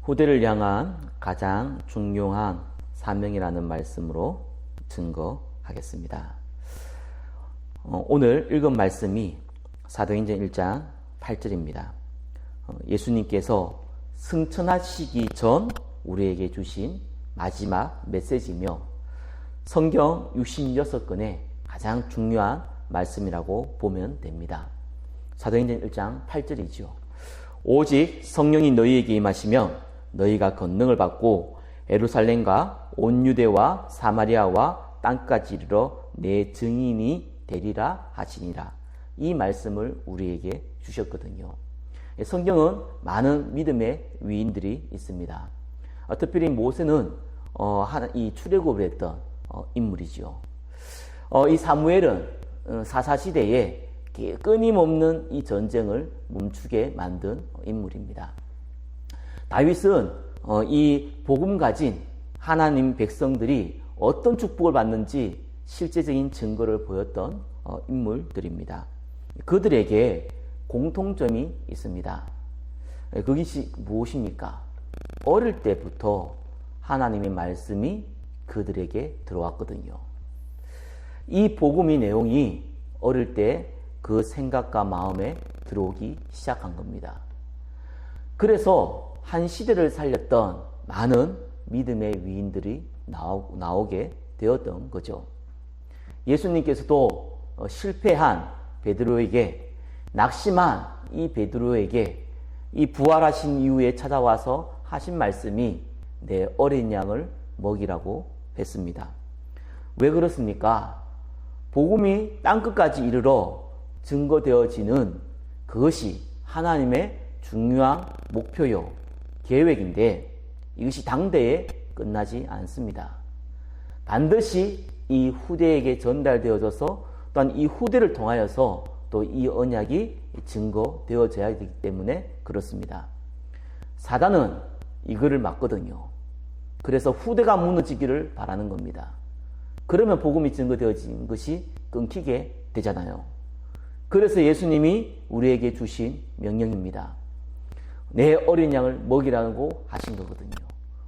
후대를 향한 가장 중요한 사명이라는 말씀으로 증거하겠습니다. 오늘 읽은 말씀이 사도행전 1장 8절입니다. 예수님께서 승천하시기 전 우리에게 주신 마지막 메시지며 성경 66권의 가장 중요한 말씀이라고 보면 됩니다. 사도행전 1장 8절이죠. 오직 성령이 너희에게 임하시면 너희가 권능을 받고 예루살렘과 온 유대와 사마리아와 땅까지 이르러 내 증인이 되리라 하시니라. 이 말씀을 우리에게 주셨거든요. 성경은 많은 믿음의 위인들이 있습니다. 특별히 모세는 이 출애굽을 했던 인물이죠. 이 사무엘은 사사시대에 끊임없는 이 전쟁을 멈추게 만든 인물입니다. 다윗은 이 복음 가진 하나님 백성들이 어떤 축복을 받는지 실제적인 증거를 보였던 인물들입니다. 그들에게 공통점이 있습니다. 그것이 무엇입니까? 어릴 때부터 하나님의 말씀이 그들에게 들어왔거든요. 이 복음의 내용이 어릴 때 그 생각과 마음에 들어오기 시작한 겁니다. 그래서 한 시대를 살렸던 많은 믿음의 위인들이 나오게 되었던 거죠. 예수님께서도 실패한 베드로에게, 낙심한 이 베드로에게 이 부활하신 이후에 찾아와서 하신 말씀이 내 어린 양을 먹이라고 했습니다. 왜 그렇습니까? 복음이 땅끝까지 이르러 증거되어지는 그것이 하나님의 중요한 목표요, 계획인데 이것이 당대에 끝나지 않습니다. 반드시 이 후대에게 전달되어져서 또한 이 후대를 통하여서 또 이 언약이 증거되어져야 되기 때문에 그렇습니다. 사단은 이거를 막거든요. 그래서 후대가 무너지기를 바라는 겁니다. 그러면 복음이 증거되어진 것이 끊기게 되잖아요. 그래서 예수님이 우리에게 주신 명령입니다. 내 어린 양을 먹이라고 하신 거거든요.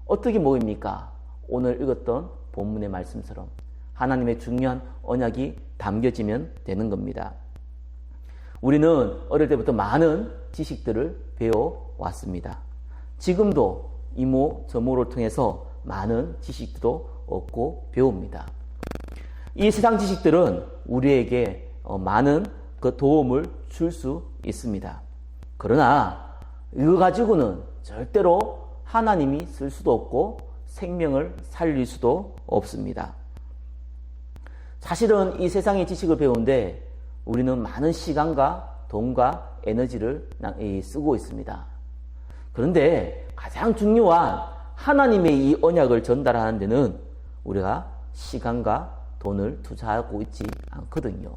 어떻게 먹입니까? 오늘 읽었던 본문의 말씀처럼 하나님의 중요한 언약이 담겨지면 되는 겁니다. 우리는 어릴 때부터 많은 지식들을 배워왔습니다. 지금도 이모 저모를 통해서 많은 지식도 얻고 배웁니다. 이 세상 지식들은 우리에게 많은 그 도움을 줄 수 있습니다. 그러나 이거 가지고는 절대로 하나님이 쓸 수도 없고 생명을 살릴 수도 없습니다. 사실은 이 세상의 지식을 배우는데 우리는 많은 시간과 돈과 에너지를 쓰고 있습니다. 그런데 가장 중요한 하나님의 이 언약을 전달하는 데는 우리가 시간과 돈을 투자하고 있지 않거든요.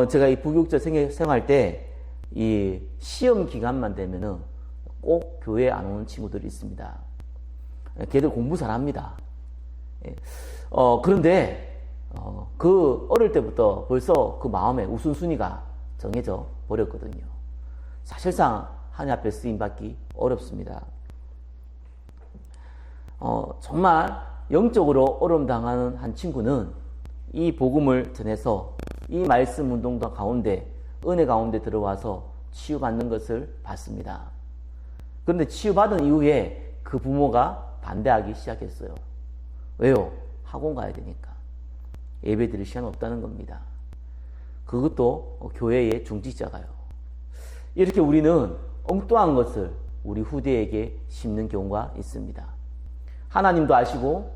제가 이 부교육자 생활 때 이 시험 기간만 되면은 꼭 교회에 안 오는 친구들이 있습니다. 걔들 공부 잘합니다. 그런데 그 어릴 때부터 벌써 그 마음에 우선순위가 정해져 버렸거든요. 사실상 하나님 앞에 쓰임받기 어렵습니다. 정말 영적으로 어려움 당하는 한 친구는 이 복음을 전해서 이 말씀 운동도 가운데 은혜 가운데 들어와서 치유받는 것을 봤습니다. 그런데 치유받은 이후에 그 부모가 반대하기 시작했어요. 왜요? 학원 가야 되니까. 예배 드릴 시간 없다는 겁니다. 그것도 교회의 중직자가요. 이렇게 우리는 엉뚱한 것을 우리 후대에게 심는 경우가 있습니다. 하나님도 아시고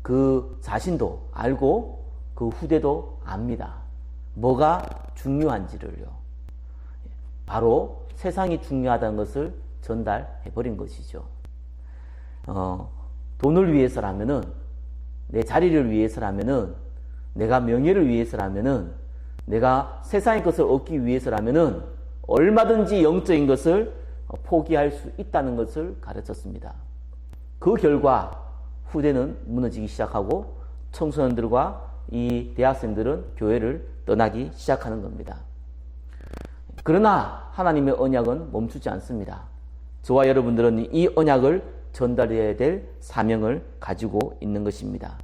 그 자신도 알고 그 후대도 압니다. 뭐가 중요한지를요. 바로 세상이 중요하다는 것을 전달해버린 것이죠. 돈을 위해서라면은, 내 자리를 위해서라면은, 내가 명예를 위해서라면은, 내가 세상의 것을 얻기 위해서라면은 얼마든지 영적인 것을 포기할 수 있다는 것을 가르쳤습니다. 그 결과 후대는 무너지기 시작하고 청소년들과 이 대학생들은 교회를 떠나기 시작하는 겁니다. 그러나 하나님의 언약은 멈추지 않습니다. 저와 여러분들은 이 언약을 전달해야 될 사명을 가지고 있는 것입니다.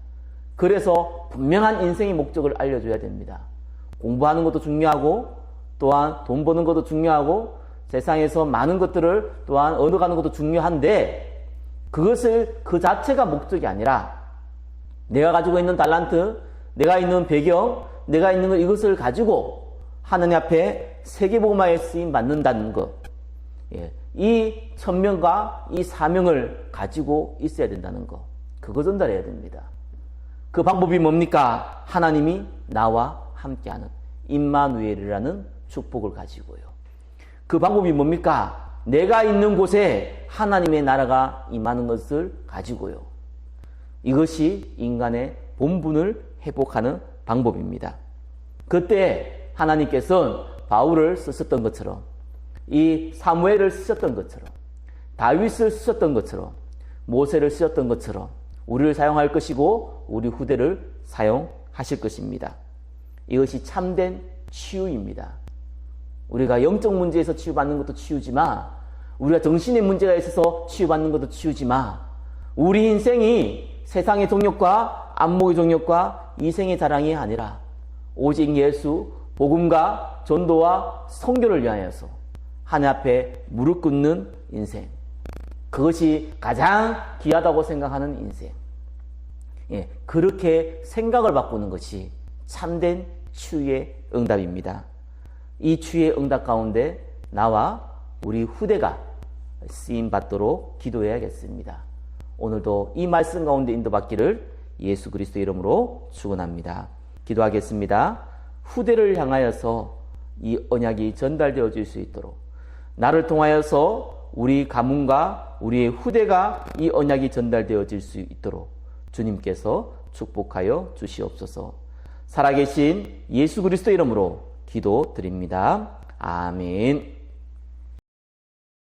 그래서 분명한 인생의 목적을 알려줘야 됩니다. 공부하는 것도 중요하고 또한 돈 버는 것도 중요하고 세상에서 많은 것들을 또한 얻어가는 것도 중요한데 그것을 그 자체가 목적이 아니라 내가 가지고 있는 달란트, 내가 있는 배경, 내가 있는 것 이것을 가지고 하느님 앞에 세계복음화에 쓰임 받는다는 것. 이 천명과 이 사명을 가지고 있어야 된다는 것. 그거 전달해야 됩니다. 그 방법이 뭡니까? 하나님이 나와 함께하는 임마누엘이라는 축복을 가지고요. 그 방법이 뭡니까? 내가 있는 곳에 하나님의 나라가 임하는 것을 가지고요. 이것이 인간의 본분을 회복하는 방법입니다. 그때 하나님께서는 바울을 쓰셨던 것처럼 이 사무엘을 쓰셨던 것처럼 다윗을 쓰셨던 것처럼 모세를 쓰셨던 것처럼 우리를 사용할 것이고 우리 후대를 사용하실 것입니다. 이것이 참된 치유입니다. 우리가 영적 문제에서 치유받는 것도 치유지만 우리가 정신의 문제가 있어서 치유받는 것도 치유지만 우리 인생이 세상의 정욕과 안목의 정욕과 이생의 자랑이 아니라 오직 예수, 복음과 전도와 선교를 위하여서 하나님 앞에 무릎 꿇는 인생. 그것이 가장 귀하다고 생각하는 인생. 그렇게 생각을 바꾸는 것이 참된 치유의 응답입니다. 이 치유의 응답 가운데 나와 우리 후대가 쓰임 받도록 기도해야겠습니다. 오늘도 이 말씀 가운데 인도받기를 예수 그리스도 이름으로 축원합니다. 기도하겠습니다. 후대를 향하여서 이 언약이 전달되어질 수 있도록 나를 통하여서 우리 가문과 우리의 후대가 이 언약이 전달되어질 수 있도록 주님께서 축복하여 주시옵소서. 살아계신 예수 그리스도 이름으로 기도드립니다. 아멘.